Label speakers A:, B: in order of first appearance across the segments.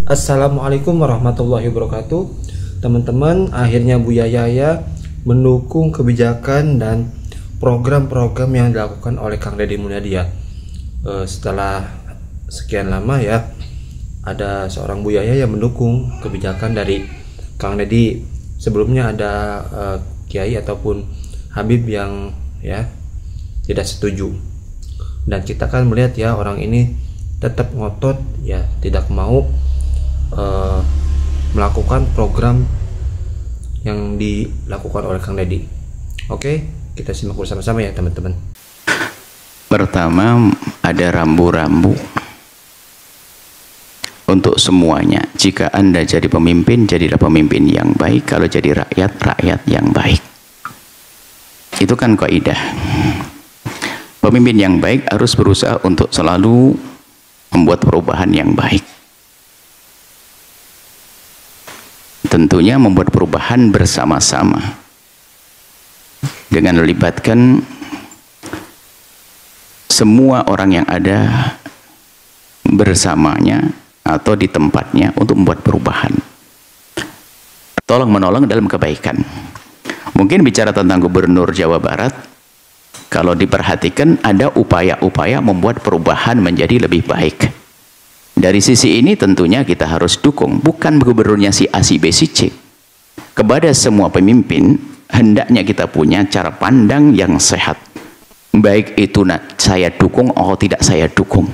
A: Assalamualaikum warahmatullahi wabarakatuh. Teman-teman, akhirnya Buya Yaya mendukung kebijakan dan program-program yang dilakukan oleh Kang Deddy Mulyadi. Setelah sekian lama ya, ada seorang Buya Yaya yang mendukung kebijakan dari Kang Deddy. Sebelumnya ada Kiai ataupun Habib yang ya tidak setuju. Dan kita kan melihat ya, orang ini tetap ngotot ya, tidak mau melakukan program yang dilakukan oleh Kang Deddy. Oke, kita simak bersama-sama ya teman-teman.
B: Pertama, ada rambu-rambu untuk semuanya. Jika Anda jadi pemimpin, jadilah pemimpin yang baik. Kalau jadi rakyat, rakyat yang baik. Itu kan kaidah. Pemimpin yang baik harus berusaha untuk selalu membuat perubahan yang baik. Tentunya membuat perubahan bersama-sama dengan melibatkan semua orang yang ada bersamanya atau di tempatnya untuk membuat perubahan, tolong menolong dalam kebaikan. Mungkin bicara tentang Gubernur Jawa Barat, kalau diperhatikan ada upaya-upaya membuat perubahan menjadi lebih baik. Dari sisi ini tentunya kita harus dukung, bukan gubernurnya si A, si B, si C. Kepada semua pemimpin hendaknya kita punya cara pandang yang sehat, baik itu saya dukung atau tidak saya dukung.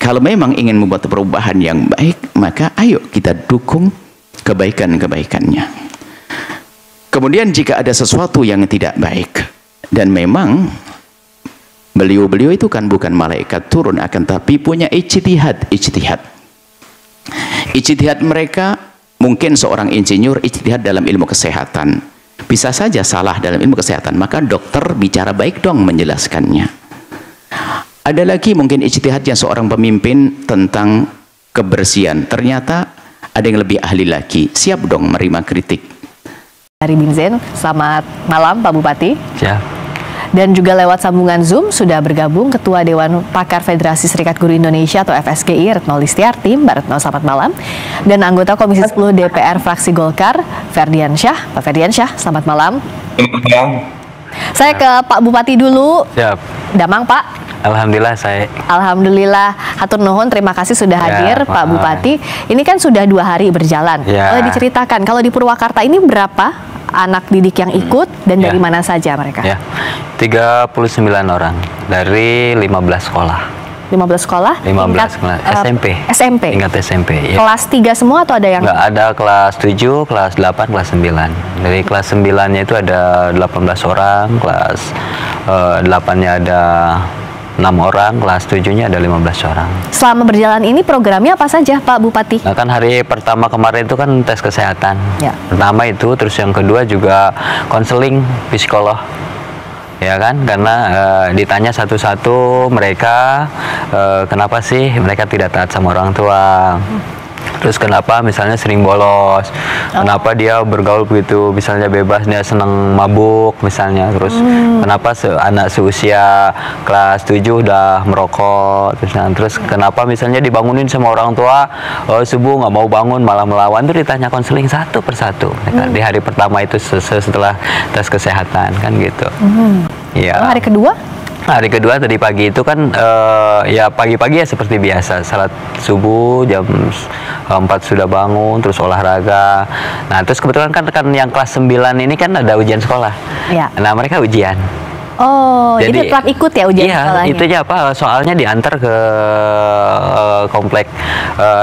B: Kalau memang ingin membuat perubahan yang baik, maka ayo kita dukung kebaikan-kebaikannya. Kemudian jika ada sesuatu yang tidak baik, dan memang beliau-beliau itu kan bukan malaikat turun, akan tapi punya ijtihad. Ijtihad mereka, mungkin seorang insinyur ijtihad dalam ilmu kesehatan, bisa saja salah dalam ilmu kesehatan, maka dokter bicara baik dong menjelaskannya. Ada lagi mungkin ijtihadnya seorang pemimpin tentang kebersihan, ternyata ada yang lebih ahli lagi, siap dong menerima kritik.
C: Hari Binzen, selamat malam Pak Bupati.
D: Ya.
C: Dan juga lewat sambungan Zoom sudah bergabung Ketua Dewan Pakar Federasi Serikat Guru Indonesia atau FSGI, Retno Listiarti. Mbak Retno, selamat malam. Dan anggota Komisi 10 DPR fraksi Golkar, Ferdiansyah. Pak Ferdiansyah, selamat malam. Saya ke Pak Bupati dulu. Siap. Damang Pak.
D: Alhamdulillah
C: Alhamdulillah, hatur nuhun, terima kasih sudah hadir Pak Bupati. Ini kan sudah 2 hari berjalan. Boleh diceritakan kalau di Purwakarta ini berapa anak didik yang ikut dan dari mana saja mereka?
D: 39 orang dari 15 sekolah.
C: 15 sekolah?
D: 15 sekolah. SMP. Tingkat SMP. Ya.
C: Kelas 3 semua atau ada yang?
D: Enggak, ada kelas 7, kelas 8, kelas 9. Dari kelas 9-nya itu ada 18 orang, kelas 8-nya ada 6 orang, kelas 7-nya ada 15 orang. Selama berjalan ini programnya apa saja Pak Bupati? Nah, kan hari pertama kemarin itu kan tes kesehatan. Ya. Pertama itu, terus yang kedua juga konseling psikolog. Ya kan, karena ditanya satu-satu mereka kenapa sih mereka tidak taat sama orang tua. Terus kenapa misalnya sering bolos, kenapa dia bergaul begitu, misalnya bebas, dia senang mabuk misalnya, terus kenapa anak seusia kelas 7 udah merokok, terus kenapa misalnya dibangunin sama orang tua, subuh nggak mau bangun malah melawan, itu ditanya konseling satu persatu di hari pertama itu setelah tes kesehatan kan gitu. Ya.
C: Hari kedua?
D: Hari kedua tadi pagi itu kan ya pagi-pagi ya seperti biasa, salat subuh jam 4 sudah bangun, terus olahraga. Nah terus kebetulan kan yang kelas 9 ini kan ada ujian sekolah. Ya. Nah mereka ujian.
C: Oh, jadi tetap ikut ya ujian sekolahnya? Iya, itu
D: aja apa, soalnya diantar ke komplek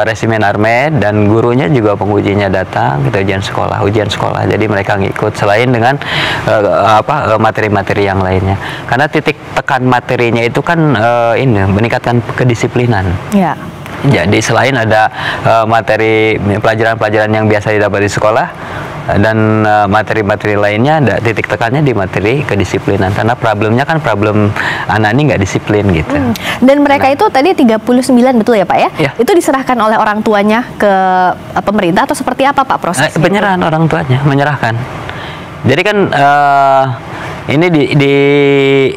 D: Resimen Armet, dan gurunya juga pengujinya datang, kita ujian sekolah. Jadi mereka ngikut selain dengan materi-materi yang lainnya. Karena titik tekan materinya itu kan ini meningkatkan kedisiplinan. Ya. Jadi selain ada materi pelajaran-pelajaran yang biasa didapat di sekolah, dan materi-materi lainnya, ada titik tekannya di materi kedisiplinan, karena problemnya kan problem anak ini nggak disiplin gitu.
C: Dan mereka itu tadi 39 betul ya Pak ya? Ya. Itu diserahkan oleh orang tuanya ke pemerintah atau seperti apa Pak prosesnya?
D: Penyerahan orang tuanya, menyerahkan. Jadi kan Ini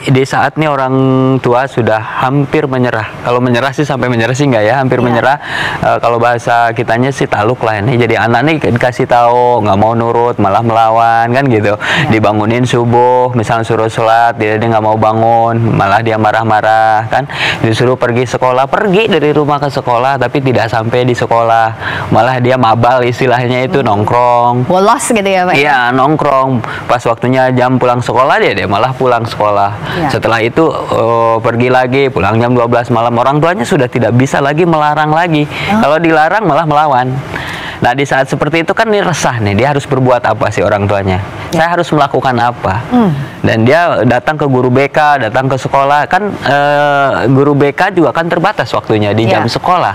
D: di saat nih orang tua sudah hampir menyerah. Kalau menyerah sih sampai menyerah sih enggak ya, hampir menyerah. Kalau bahasa kitanya sih taluk lah ini. Jadi anak nih dikasih tahu nggak mau nurut, malah melawan kan gitu. Dibangunin subuh, misalnya suruh sholat, dia nggak mau bangun, malah dia marah-marah kan. Disuruh pergi sekolah, pergi dari rumah ke sekolah, tapi tidak sampai di sekolah, malah dia mabal istilahnya itu, nongkrong.
C: Bolos gitu ya Pak?
D: Iya, nongkrong. Pas waktunya jam pulang sekolah dia malah pulang sekolah. Setelah itu pergi lagi, pulang jam 12 malam. Orang tuanya sudah tidak bisa lagi melarang lagi. Kalau dilarang malah melawan. Nah, di saat seperti itu kan dia resah nih, dia harus berbuat apa sih orang tuanya? Saya harus melakukan apa? Dan dia datang ke guru BK, datang ke sekolah. Kan guru BK juga kan terbatas waktunya di jam sekolah.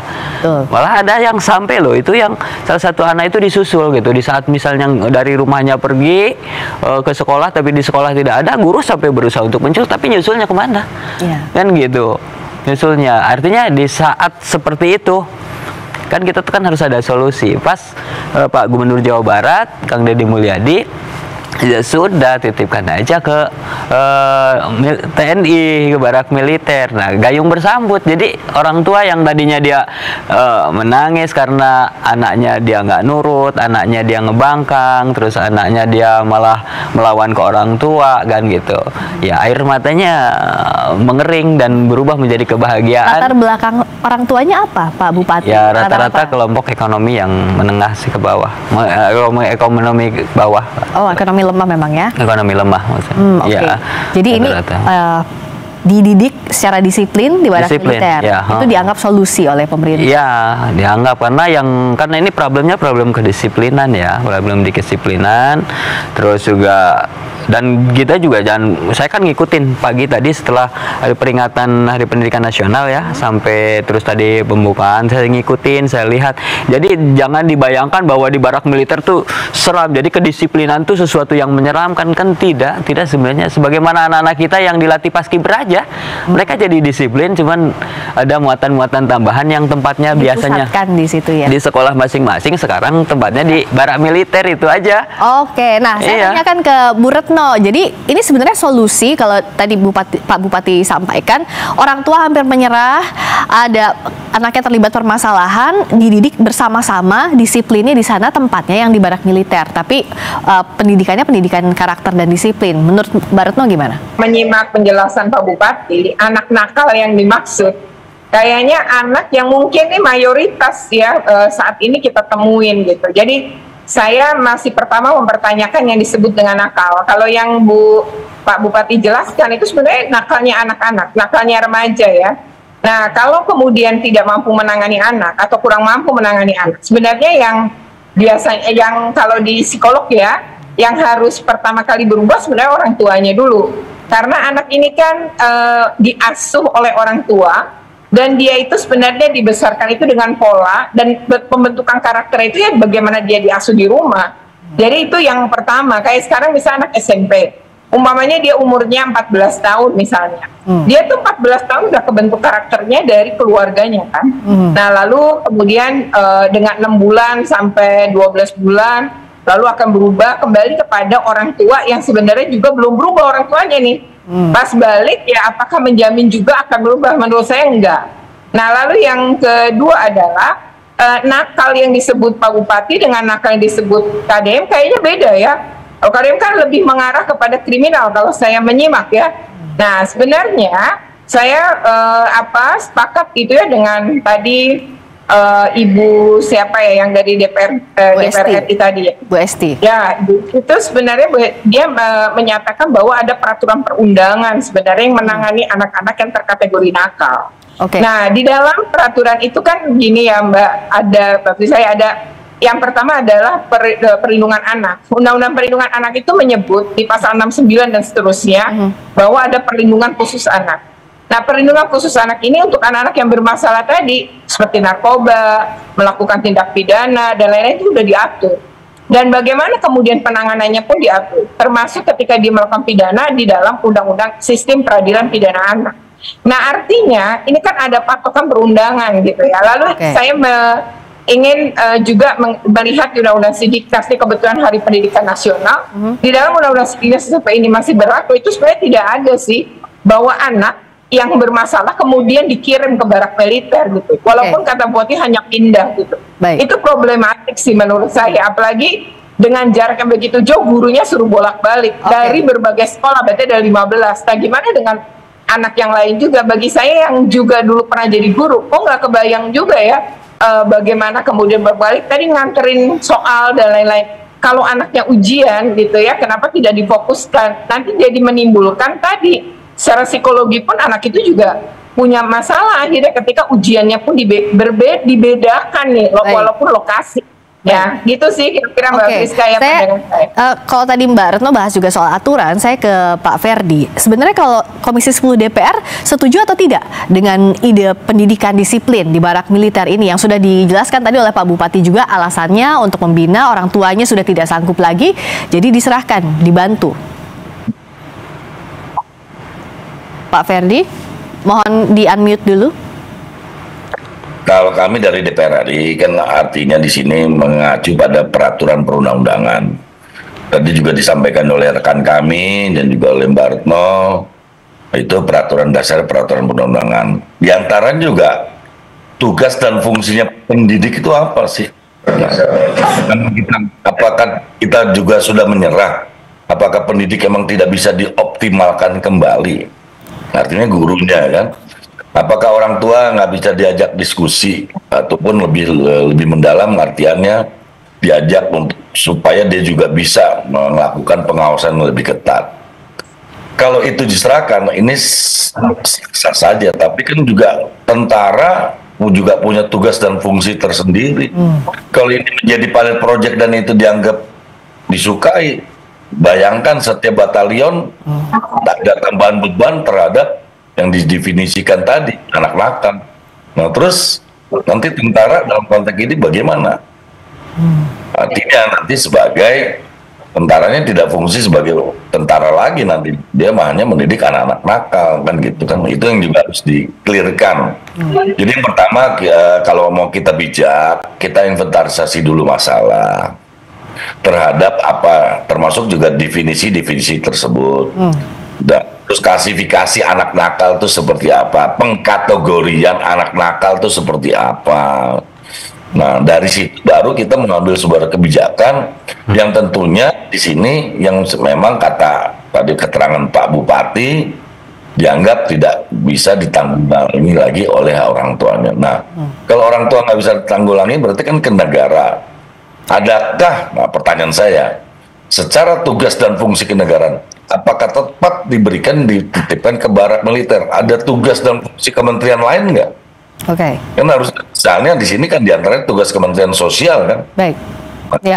D: Malah ada yang sampai loh, itu yang salah satu anak itu disusul gitu. Di saat misalnya dari rumahnya pergi ke sekolah, tapi di sekolah tidak ada, guru sampai berusaha untuk menyusul, tapi nyusulnya kemana? Kan gitu, nyusulnya. Artinya di saat seperti itu, kan kita kan harus ada solusi. Pas Pak Gubernur Jawa Barat, Kang Deddy Mulyadi, ya sudah titipkan aja ke TNI, ke barak militer. Nah, gayung bersambut. Jadi orang tua yang tadinya dia menangis karena anaknya dia nggak nurut, anaknya dia ngebangkang, terus anaknya dia malah melawan ke orang tua kan gitu. Ya air matanya mengering dan berubah menjadi kebahagiaan.
C: Latar belakang orang tuanya apa, Pak Bupati?
D: Ya rata-rata kelompok ekonomi yang menengah sih ke bawah, ekonomi bawah.
C: Oh, ekonomi lemah memang ya?
D: Ekonomi lemah maksudnya.
C: Ya, jadi
D: rata-rata.
C: Ini dididik secara disiplin di barak militer, itu dianggap solusi oleh pemerintah.
D: Iya, dianggap karena ini problem kedisiplinan ya, problem di kedisiplinan. Terus juga, dan kita juga saya kan ngikutin pagi tadi setelah peringatan Hari Pendidikan Nasional ya, sampai terus tadi pembukaan saya ngikutin, saya lihat. Jadi jangan dibayangkan bahwa di barak militer tuh seram. Jadi kedisiplinan tuh sesuatu yang menyeramkan, kan tidak sebenarnya. Sebagaimana anak-anak kita yang dilatih paskibraka, mereka jadi disiplin, cuman ada muatan-muatan tambahan yang tempatnya biasanya
C: di situ ya,
D: di sekolah masing-masing, sekarang tempatnya di barak militer itu aja.
C: Oke, nah saya tanyakan ke Bu Retno. Jadi ini sebenarnya solusi, kalau tadi Pak Bupati sampaikan, orang tua hampir menyerah, ada anaknya terlibat permasalahan, dididik bersama-sama, disiplinnya di sana tempatnya yang di barak militer, tapi pendidikannya pendidikan karakter dan disiplin. Menurut Mbak Retno gimana?
E: Menyimak penjelasan Pak Bupati, anak nakal yang dimaksud kayaknya anak yang mungkin ini mayoritas ya saat ini kita temuin gitu. Jadi saya masih pertama mempertanyakan yang disebut dengan nakal. Kalau yang Pak Bupati jelaskan itu sebenarnya nakalnya anak-anak, nakalnya remaja ya. Nah, kalau kemudian tidak mampu menangani anak atau kurang mampu menangani anak, sebenarnya yang biasanya, yang kalau di psikolog ya, yang harus pertama kali berubah sebenarnya orang tuanya dulu. Karena anak ini kan diasuh oleh orang tua, dan dia itu sebenarnya dibesarkan itu dengan pola, dan pembentukan karakter itu ya bagaimana dia diasuh di rumah. Jadi itu yang pertama. Kayak sekarang misalnya anak SMP, umpamanya dia umurnya 14 tahun misalnya, dia tuh 14 tahun udah kebentuk karakternya dari keluarganya kan. Nah lalu kemudian dengan 6 bulan sampai 12 bulan lalu akan berubah kembali kepada orang tua yang sebenarnya juga belum berubah orang tuanya nih. Pas balik ya apakah menjamin juga akan berubah? Menurut saya enggak. Nah lalu yang kedua adalah nakal yang disebut Pak Bupati dengan nakal yang disebut KDM kayaknya beda ya. Kalau KDM kan lebih mengarah kepada kriminal kalau saya menyimak ya. Nah sebenarnya saya sepakat gitu ya dengan tadi Ibu siapa ya yang dari DPR RI tadi ya, Bu Esti. Ya, itu sebenarnya dia menyatakan bahwa ada peraturan perundangan sebenarnya yang menangani anak-anak yang terkategori nakal. Nah, di dalam peraturan itu kan begini ya Mbak, ada yang pertama adalah perlindungan anak. Undang-Undang Perlindungan Anak itu menyebut di pasal 69 dan seterusnya bahwa ada perlindungan khusus anak. Nah, perlindungan khusus anak ini untuk anak-anak yang bermasalah tadi, seperti narkoba, melakukan tindak pidana, dan lain-lain itu sudah diatur. Dan bagaimana kemudian penanganannya pun diatur, termasuk ketika dia melakukan pidana di dalam Undang-Undang Sistem Peradilan Pidana Anak. Nah, artinya ini kan ada patokan perundangan gitu ya. Lalu saya ingin juga melihat di Undang-Undang Sidiknas, kebetulan Hari Pendidikan Nasional, di dalam Undang-Undang Sidiknas sampai ini masih berlaku, itu sebenarnya tidak ada sih bahwa anak yang bermasalah kemudian dikirim ke barak militer gitu, walaupun kata Putih hanya pindah gitu. Itu problematik sih menurut saya, apalagi dengan jarak yang begitu jauh, gurunya suruh bolak-balik dari berbagai sekolah, berarti ada 15. Nah gimana dengan anak yang lain juga? Bagi saya yang juga dulu pernah jadi guru, kok nggak kebayang juga ya bagaimana kemudian berbalik tadi nganterin soal dan lain-lain. Kalau anaknya ujian gitu ya, kenapa tidak difokuskan? Nanti jadi menimbulkan tadi secara psikologi pun anak itu juga punya masalah akhirnya ketika ujiannya pun dibedakan nih, walaupun lokasi. Ya, gitu sih kira-kira Mbak Friska ya pandangan saya.
C: Kalau tadi Mbak Retno bahas juga soal aturan, saya ke Pak Ferdi. Sebenarnya kalau Komisi 10 DPR setuju atau tidak dengan ide pendidikan disiplin di barak militer ini yang sudah dijelaskan tadi oleh Pak Bupati juga, alasannya untuk membina orang tuanya sudah tidak sanggup lagi, jadi diserahkan, dibantu. Pak Ferdi, mohon di-unmute dulu.
F: Kalau kami dari DPR RI kan artinya di sini mengacu pada peraturan perundang-undangan. Tadi juga disampaikan oleh rekan kami dan juga oleh Mbak Retno, itu peraturan dasar peraturan perundang-undangan. Di antara juga tugas dan fungsinya pendidik itu apa sih? Apakah kita juga sudah menyerah? Apakah pendidik memang tidak bisa dioptimalkan kembali? Artinya gurunya kan? Apakah orang tua nggak bisa diajak diskusi ataupun lebih mendalam artiannya diajak supaya dia juga bisa melakukan pengawasan lebih ketat. Kalau itu diserahkan ini sah saja, tapi kan juga tentara juga punya tugas dan fungsi tersendiri. Kalau ini menjadi pilot project dan itu dianggap disukai, bayangkan setiap batalion ada tambahan beban terhadap yang didefinisikan tadi, anak nakal. Nah terus nanti tentara dalam konteks ini bagaimana? Artinya nanti sebagai tentaranya tidak fungsi sebagai tentara lagi, nanti dia hanya mendidik anak-anak nakal kan gitu kan. Itu yang juga harus di-clearkan. Jadi yang pertama kalau mau kita bijak, kita inventarisasi dulu masalah terhadap apa, termasuk juga definisi-definisi tersebut. Dan terus klasifikasi anak nakal itu seperti apa, pengkategorian anak nakal itu seperti apa. Nah dari situ baru kita mengambil sebuah kebijakan yang tentunya di sini yang memang kata tadi keterangan Pak Bupati dianggap tidak bisa ditanggulangi lagi oleh orang tuanya. Nah kalau orang tua nggak bisa ditanggulangi berarti kan ke negara. Adakah, nah pertanyaan saya, secara tugas dan fungsi kenegaraan, apakah tepat dititipkan ke barak militer? Ada tugas dan fungsi kementerian lain nggak? Kan harus, misalnya di sini kan diantaranya tugas Kementerian Sosial kan?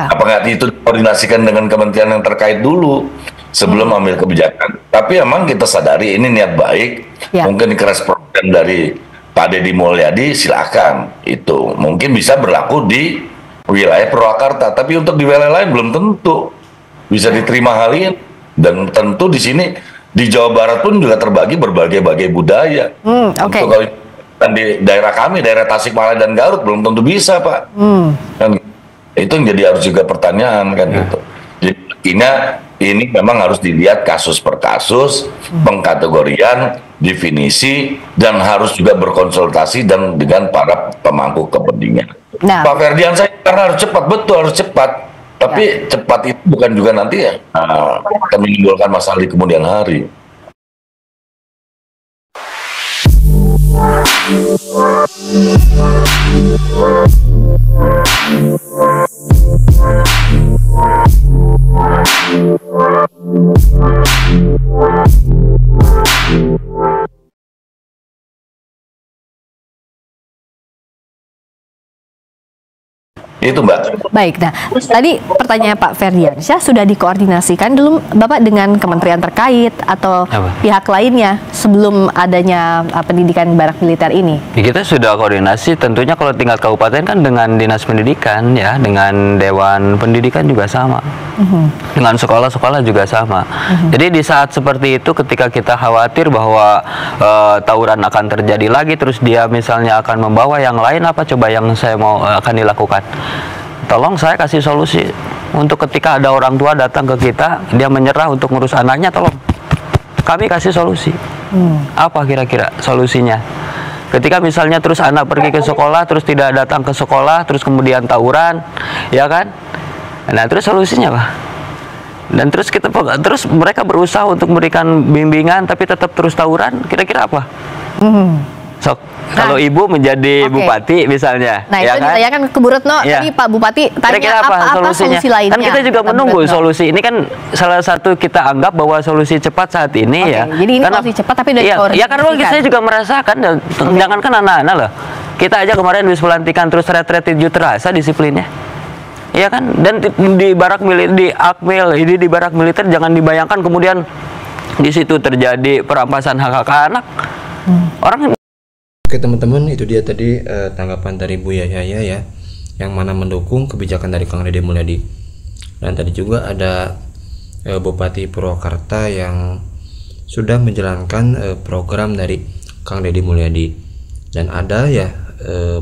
F: Apakah itu dikoordinasikan dengan kementerian yang terkait dulu sebelum ambil kebijakan? Tapi emang kita sadari ini niat baik, mungkin keras program dari Pak Deddy Mulyadi silakan itu mungkin bisa berlaku di wilayah Purwakarta, tapi untuk di wilayah lain belum tentu bisa diterima hal ini. Dan tentu di sini di Jawa Barat pun juga terbagi berbagai-bagai budaya. Untuk kalau di daerah kami, daerah Tasikmalaya dan Garut belum tentu bisa, Pak. Kan itu yang jadi harus juga pertanyaan kan gitu. Jadi ini memang harus dilihat kasus per kasus, pengkategorian, definisi, dan harus juga berkonsultasi dan dengan para pemangku kepentingan. Pak Ferdian, saya karena harus cepat, betul harus cepat. Tapi cepat itu bukan juga nanti akan menimbulkan masalah di kemudian hari. Itu Mbak.
C: Baik, nah tadi pertanyaan Pak Ferdiansyah, sudah dikoordinasikan dulu Bapak dengan kementerian terkait atau pihak lainnya sebelum adanya pendidikan barak militer ini?
D: Ya, kita sudah koordinasi tentunya kalau tingkat kabupaten kan dengan dinas pendidikan ya, dengan dewan pendidikan juga sama, dengan sekolah-sekolah juga sama. Jadi di saat seperti itu ketika kita khawatir bahwa tawuran akan terjadi lagi, terus dia misalnya akan membawa yang lain, apa coba yang saya mau akan dilakukan? Tolong saya kasih solusi untuk ketika ada orang tua datang ke kita, dia menyerah untuk ngurus anaknya, tolong kami kasih solusi. Apa kira-kira solusinya? Ketika misalnya terus anak pergi ke sekolah, terus tidak datang ke sekolah, terus kemudian tawuran, ya kan? Nah terus solusinya apa? Dan terus mereka berusaha untuk memberikan bimbingan, tapi tetap terus tawuran, kira-kira apa? Kalau ibu menjadi bupati misalnya,
C: nah
D: ya
C: itu
D: kan?
C: ditanyakan ke Bu Retno, tadi Pak Bupati tanya apa solusi lainnya.
D: Kan kita juga menunggu solusi ini, kan salah satu kita anggap bahwa solusi cepat saat ini ya.
C: Jadi ini solusi cepat tapi udah
D: ya karena saya juga merasakan, jangankan anak-anak loh. Kita aja kemarin habis pelantikan terus retret terasa disiplinnya. Iya kan? Dan di barak militer, di Akmil, ini di barak militer jangan dibayangkan kemudian di situ terjadi perampasan hak-hak anak. Orang.
A: Oke teman-teman, itu dia tadi tanggapan dari Bu Yaya ya, yang mana mendukung kebijakan dari Kang Deddy Mulyadi. Dan tadi juga ada Bupati Purwakarta yang sudah menjalankan program dari Kang Deddy Mulyadi. Dan ada ya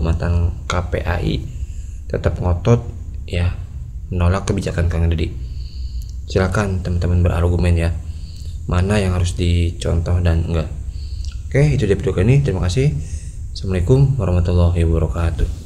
A: mantan KPAI tetap ngotot ya menolak kebijakan Kang Deddy. Silakan teman-teman berargumen ya, mana yang harus dicontoh dan enggak. Oke, itu dia video kali ini. Terima kasih. Assalamualaikum warahmatullahi wabarakatuh.